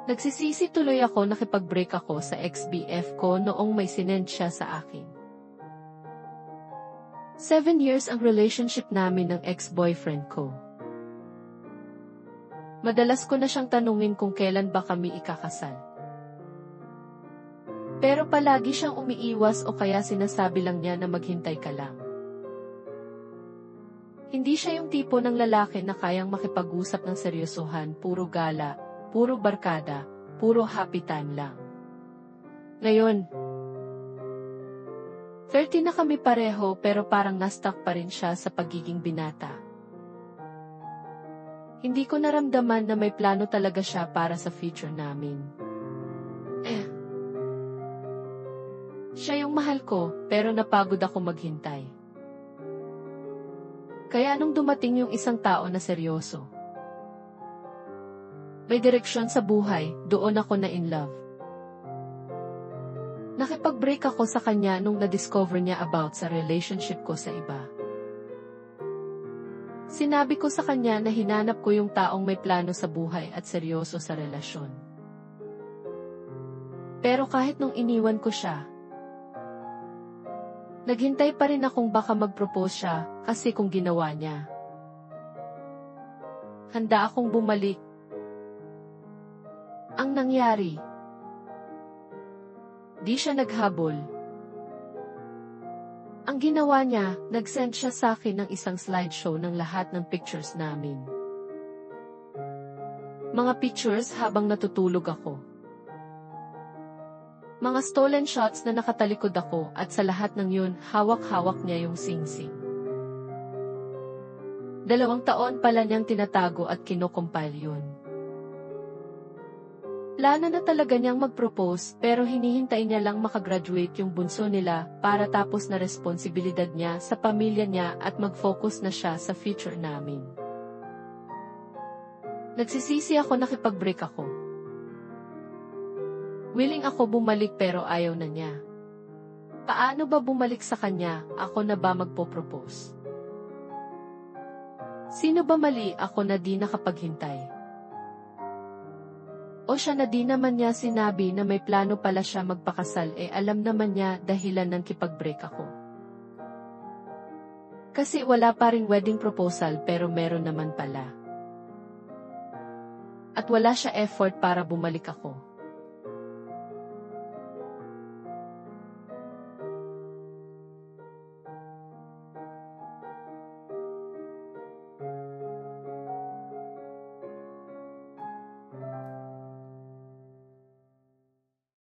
Nagsisisi tuloy ako nakipag-break ako sa ex-BF ko noong may sinend siya sa akin. 7 years ang relationship namin ng ex-boyfriend ko. Madalas ko na siyang tanungin kung kailan ba kami ikakasal. Pero palagi siyang umiiwas o kaya sinasabi lang niya na maghintay ka lang. Hindi siya yung tipo ng lalaki na kayang makipag-usap ng seryosohan, puro gala, puro barkada, puro happy time lang. Ngayon, 30 na kami pareho pero parang na-stuck pa rin siya sa pagiging binata. Hindi ko naramdaman na may plano talaga siya para sa future namin. Siya yung mahal ko, pero napagod ako maghintay. Kaya nung dumating yung isang tao na seryoso, may direksyon sa buhay, doon ako na in love. Nakipag-break ako sa kanya nung na-discover niya about sa relationship ko sa iba. Sinabi ko sa kanya na hinanap ko yung taong may plano sa buhay at seryoso sa relasyon. Pero kahit nung iniwan ko siya, naghintay pa rin akong baka mag-propose siya kasi kung ginawa niya, handa akong bumalik. Ang nangyari, di siya naghabol. Ang ginawa niya, nag-send siya sa akin ng isang slideshow ng lahat ng pictures namin. Mga pictures habang natutulog ako. Mga stolen shots na nakatalikod ako at sa lahat ng yun, hawak-hawak niya yung singsing. 2 taon pala niyang tinatago at kinocompile yun. Plano na talaga niyang mag-propose pero hinihintay niya lang makagraduate yung bunso nila para tapos na responsibilidad niya sa pamilya niya at mag-focus na siya sa future namin. Nagsisisi ako nakipag-break ako. Willing ako bumalik pero ayaw na niya. Paano ba bumalik sa kanya, ako na ba magpo-propose? Sino ba mali, ako na di nakapaghintay? O siya na di naman niya sinabi na may plano pala siya magpakasal alam naman niya dahilan ng kipag-break ako. Kasi wala pa ring wedding proposal pero meron naman pala. At wala siya effort para bumalik ako.